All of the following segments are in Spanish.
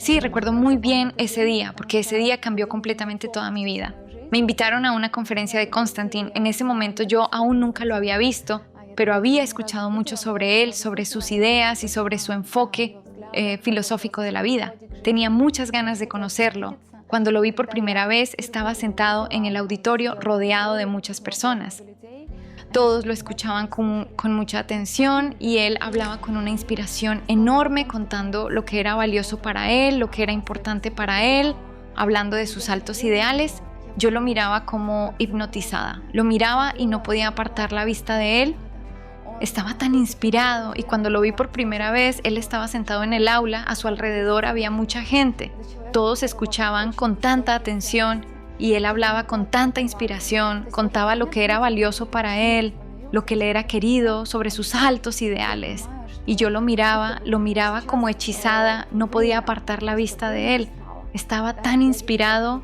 Sí, recuerdo muy bien ese día, porque ese día cambió completamente toda mi vida. Me invitaron a una conferencia de Constantine. En ese momento yo aún nunca lo había visto, pero había escuchado mucho sobre él, sobre sus ideas y sobre su enfoque filosófico de la vida. Tenía muchas ganas de conocerlo. Cuando lo vi por primera vez, estaba sentado en el auditorio rodeado de muchas personas. Todos lo escuchaban con mucha atención y él hablaba con una inspiración enorme, contando lo que era valioso para él, lo que era importante para él, hablando de sus altos ideales. Yo lo miraba como hipnotizada. Lo miraba y no podía apartar la vista de él. Estaba tan inspirado y cuando lo vi por primera vez, él estaba sentado en el aula, a su alrededor había mucha gente. Todos escuchaban con tanta atención y él hablaba con tanta inspiración, contaba lo que era valioso para él, lo que le era querido, sobre sus altos ideales. Y yo lo miraba como hechizada, no podía apartar la vista de él. Estaba tan inspirado.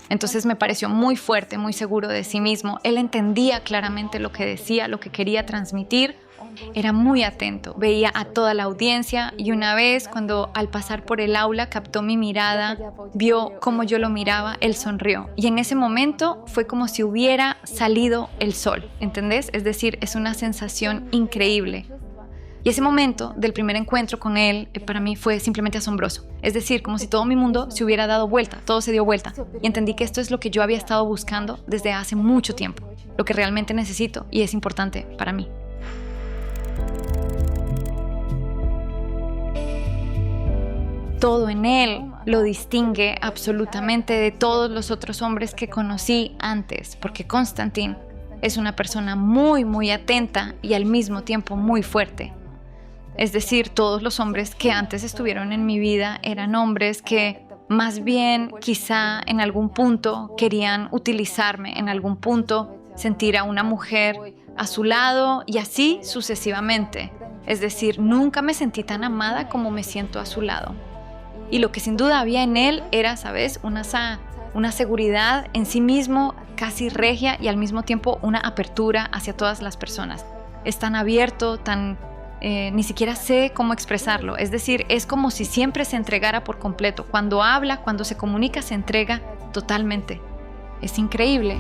Entonces me pareció muy fuerte, muy seguro de sí mismo. Él entendía claramente lo que decía, lo que quería transmitir. Era muy atento, veía a toda la audiencia y una vez cuando al pasar por el aula captó mi mirada, vio cómo yo lo miraba, él sonrió. Y en ese momento fue como si hubiera salido el sol, ¿entendés? Es decir, es una sensación increíble. Y ese momento del primer encuentro con él para mí fue simplemente asombroso. Es decir, como si todo mi mundo se hubiera dado vuelta, todo se dio vuelta. Y entendí que esto es lo que yo había estado buscando desde hace mucho tiempo, lo que realmente necesito y es importante para mí. Todo en él lo distingue absolutamente de todos los otros hombres que conocí antes, porque Constantine es una persona muy, muy atenta y al mismo tiempo muy fuerte. Es decir, todos los hombres que antes estuvieron en mi vida eran hombres que más bien quizá en algún punto querían utilizarme, en algún punto sentir a una mujer a su lado y así sucesivamente. Es decir, nunca me sentí tan amada como me siento a su lado. Y lo que sin duda había en él era, ¿sabes?, una seguridad en sí mismo casi regia y al mismo tiempo una apertura hacia todas las personas. Es tan abierto, ni siquiera sé cómo expresarlo. Es decir, es como si siempre se entregara por completo. Cuando habla, cuando se comunica, se entrega totalmente. Es increíble.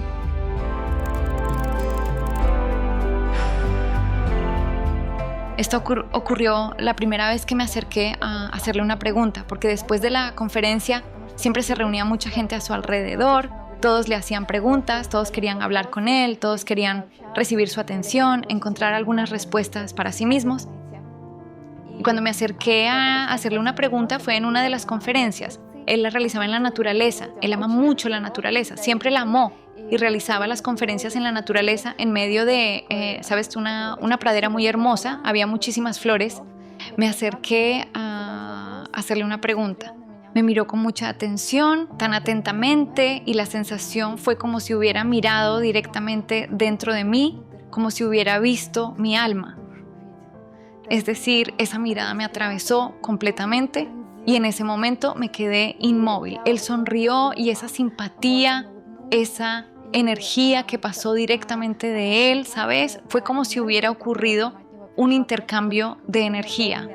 Esto ocurrió la primera vez que me acerqué a hacerle una pregunta, porque después de la conferencia siempre se reunía mucha gente a su alrededor, todos le hacían preguntas, todos querían hablar con él, todos querían recibir su atención, encontrar algunas respuestas para sí mismos. Y cuando me acerqué a hacerle una pregunta fue en una de las conferencias. Él la realizaba en la naturaleza, él ama mucho la naturaleza, siempre la amó. Y realizaba las conferencias en la naturaleza en medio de, ¿sabes?, una pradera muy hermosa, había muchísimas flores. Me acerqué a hacerle una pregunta. Me miró con mucha atención, tan atentamente, y la sensación fue como si hubiera mirado directamente dentro de mí, como si hubiera visto mi alma. Es decir, esa mirada me atravesó completamente y en ese momento me quedé inmóvil. Él sonrió y esa simpatía, esa energía que pasó directamente de él, ¿sabes? Fue como si hubiera ocurrido un intercambio de energía.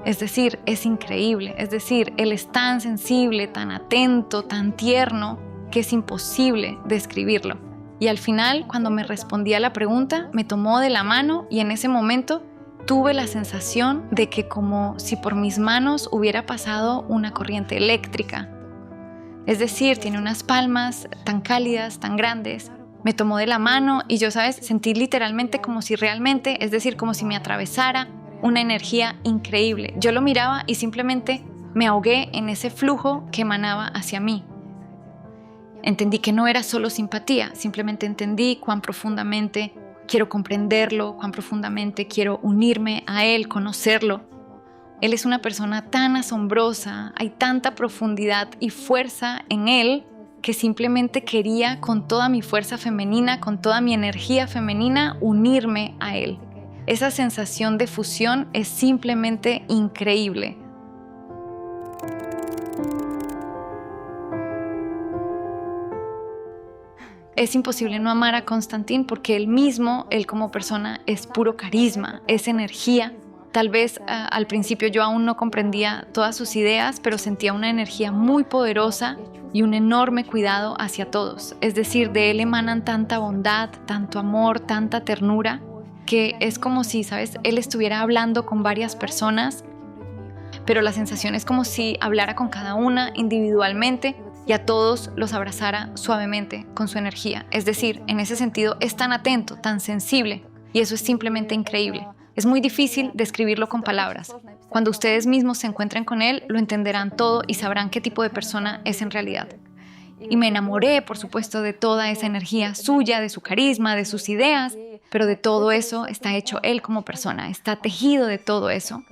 Es decir, es increíble. Es decir, él es tan sensible, tan atento, tan tierno, que es imposible describirlo. Y al final, cuando me respondía a la pregunta, me tomó de la mano y en ese momento tuve la sensación de que como si por mis manos hubiera pasado una corriente eléctrica. Es decir, tiene unas palmas tan cálidas, tan grandes. Me tomó de la mano y yo, ¿sabes?, sentí literalmente como si realmente, es decir, como si me atravesara una energía increíble. Yo lo miraba y simplemente me ahogué en ese flujo que emanaba hacia mí. Entendí que no era solo simpatía, simplemente entendí cuán profundamente quiero comprenderlo, cuán profundamente quiero unirme a él, conocerlo. Él es una persona tan asombrosa, hay tanta profundidad y fuerza en él que simplemente quería con toda mi fuerza femenina, con toda mi energía femenina, unirme a él. Esa sensación de fusión es simplemente increíble. es imposible no amar a Constantin porque él mismo, él como persona, es puro carisma, es energía. Tal vez al principio yo aún no comprendía todas sus ideas, pero sentía una energía muy poderosa y un enorme cuidado hacia todos. Es decir, de él emanan tanta bondad, tanto amor, tanta ternura, que es como si, ¿sabes?, él estuviera hablando con varias personas, pero la sensación es como si hablara con cada una individualmente y a todos los abrazara suavemente con su energía. Es decir, en ese sentido es tan atento, tan sensible, y eso es simplemente increíble. Es muy difícil describirlo con palabras. Cuando ustedes mismos se encuentren con él, lo entenderán todo y sabrán qué tipo de persona es en realidad. Y me enamoré, por supuesto, de toda esa energía suya, de su carisma, de sus ideas, pero de todo eso está hecho él como persona, está tejido de todo eso.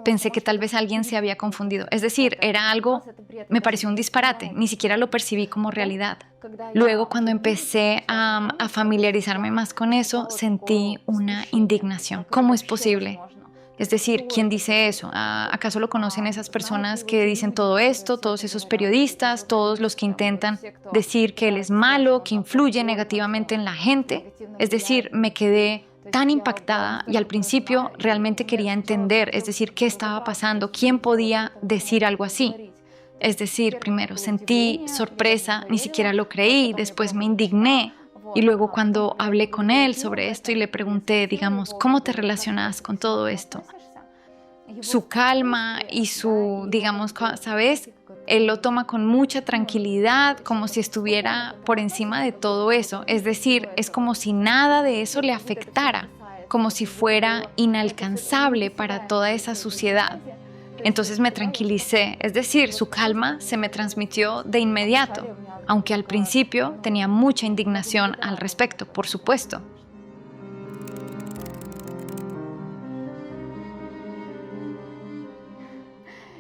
Pensé que tal vez alguien se había confundido. Es decir, era algo, me pareció un disparate, ni siquiera lo percibí como realidad. Luego, cuando empecé a familiarizarme más con eso, sentí una indignación. ¿Cómo es posible? Es decir, ¿quién dice eso? ¿Acaso lo conocen esas personas que dicen todo esto, todos esos periodistas, todos los que intentan decir que él es malo, que influye negativamente en la gente? Es decir, me quedé tan impactada y al principio realmente quería entender, es decir, qué estaba pasando, quién podía decir algo así. Es decir, primero sentí sorpresa, ni siquiera lo creí, después me indigné y luego cuando hablé con él sobre esto y le pregunté, digamos, ¿cómo te relacionas con todo esto? Su calma y su, digamos, ¿sabes? Él lo toma con mucha tranquilidad, como si estuviera por encima de todo eso. Es decir, es como si nada de eso le afectara, como si fuera inalcanzable para toda esa suciedad. Entonces me tranquilicé, es decir, su calma se me transmitió de inmediato, aunque al principio tenía mucha indignación al respecto, por supuesto.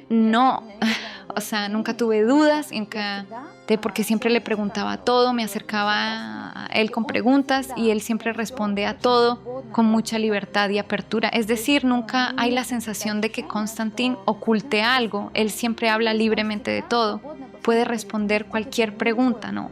No, o sea, nunca tuve dudas, porque siempre le preguntaba todo, me acercaba a él con preguntas y él siempre responde a todo con mucha libertad y apertura. Es decir, nunca hay la sensación de que Constantin oculte algo, él siempre habla libremente de todo, puede responder cualquier pregunta, ¿no?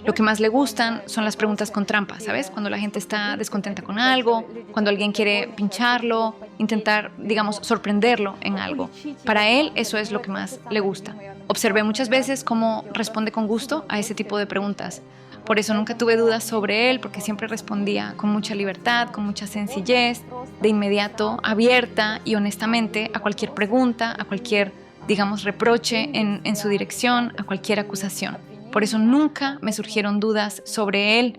Lo que más le gustan son las preguntas con trampa, ¿sabes? Cuando la gente está descontenta con algo, cuando alguien quiere pincharlo, intentar, digamos, sorprenderlo en algo. Para él eso es lo que más le gusta. Observé muchas veces cómo responde con gusto a ese tipo de preguntas. Por eso nunca tuve dudas sobre él, porque siempre respondía con mucha libertad, con mucha sencillez, de inmediato, abierta y honestamente a cualquier pregunta, a cualquier, digamos, reproche en su dirección, a cualquier acusación. Por eso nunca me surgieron dudas sobre él.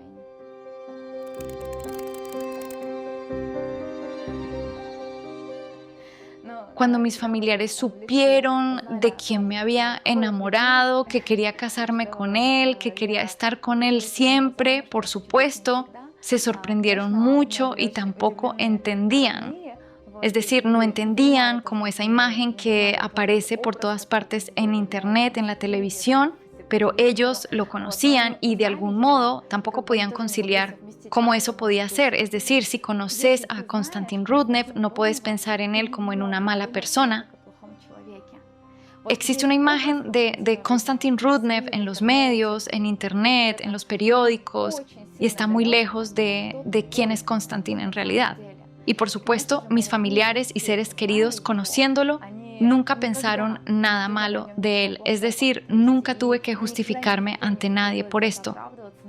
Cuando mis familiares supieron de quién me había enamorado, que quería casarme con él, que quería estar con él siempre, por supuesto, se sorprendieron mucho y tampoco entendían. Es decir, no entendían como esa imagen que aparece por todas partes en internet, en la televisión, pero ellos lo conocían y de algún modo tampoco podían conciliar cómo eso podía ser. Es decir, si conoces a Konstantin Rudnev, no puedes pensar en él como en una mala persona. Existe una imagen de Konstantin Rudnev en los medios, en internet, en los periódicos, y está muy lejos de quién es Konstantin en realidad. Y por supuesto, mis familiares y seres queridos, conociéndolo, nunca pensaron nada malo de él. Es decir, nunca tuve que justificarme ante nadie por esto.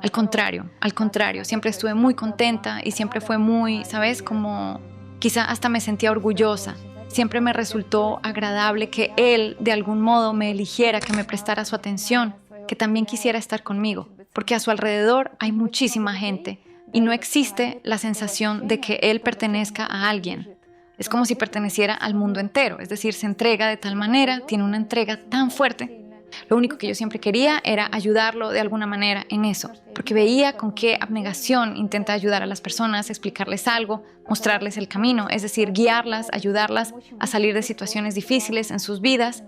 Al contrario, siempre estuve muy contenta y siempre fue muy, ¿sabes? Como quizá hasta me sentía orgullosa. Siempre me resultó agradable que él de algún modo me eligiera, que me prestara su atención, que también quisiera estar conmigo, porque a su alrededor hay muchísima gente y no existe la sensación de que él pertenezca a alguien. Es como si perteneciera al mundo entero, es decir, se entrega de tal manera, tiene una entrega tan fuerte. Lo único que yo siempre quería era ayudarlo de alguna manera en eso, porque veía con qué abnegación intenta ayudar a las personas, explicarles algo, mostrarles el camino, es decir, guiarlas, ayudarlas a salir de situaciones difíciles en sus vidas.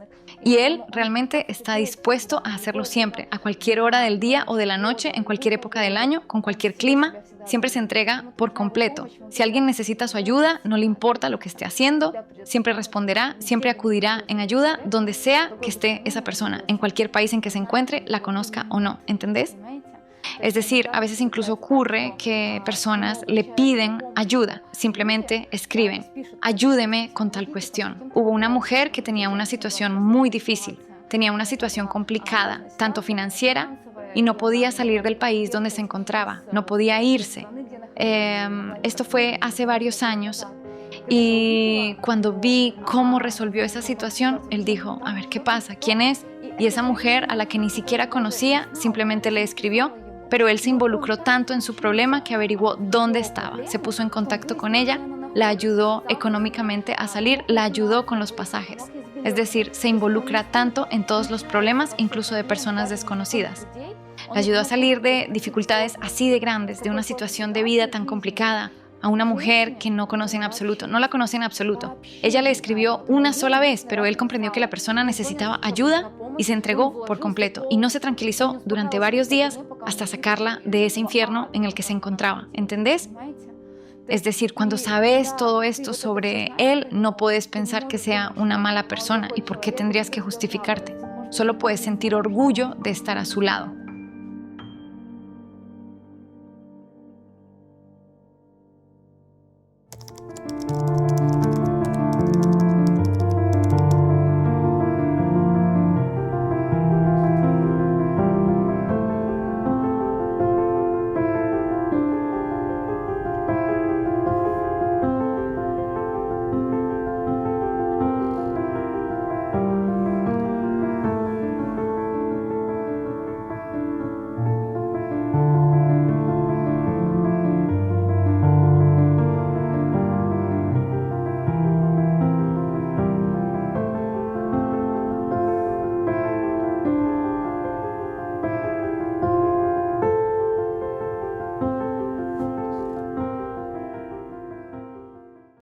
Y él realmente está dispuesto a hacerlo siempre, a cualquier hora del día o de la noche, en cualquier época del año, con cualquier clima. Siempre se entrega por completo. Si alguien necesita su ayuda, no le importa lo que esté haciendo, siempre responderá, siempre acudirá en ayuda donde sea que esté esa persona, en cualquier país en que se encuentre, la conozca o no, ¿entendés? Es decir, a veces incluso ocurre que personas le piden ayuda, simplemente escriben, ayúdeme con tal cuestión. Hubo una mujer que tenía una situación muy difícil, tenía una situación complicada, tanto financiera, y no podía salir del país donde se encontraba, no podía irse. Esto fue hace varios años y cuando vi cómo resolvió esa situación, él dijo, a ver, ¿qué pasa? ¿Quién es? Y esa mujer, a la que ni siquiera conocía, simplemente le escribió, pero él se involucró tanto en su problema que averiguó dónde estaba, se puso en contacto con ella, la ayudó económicamente a salir, la ayudó con los pasajes. Es decir, se involucra tanto en todos los problemas, incluso de personas desconocidas. La ayudó a salir de dificultades así de grandes, de una situación de vida tan complicada, a una mujer que no conoce en absoluto, no la conoce en absoluto. Ella le escribió una sola vez, pero él comprendió que la persona necesitaba ayuda y se entregó por completo. Y no se tranquilizó durante varios días hasta sacarla de ese infierno en el que se encontraba. ¿Entendés? Es decir, cuando sabes todo esto sobre él, no puedes pensar que sea una mala persona. ¿Y por qué tendrías que justificarte? Solo puedes sentir orgullo de estar a su lado.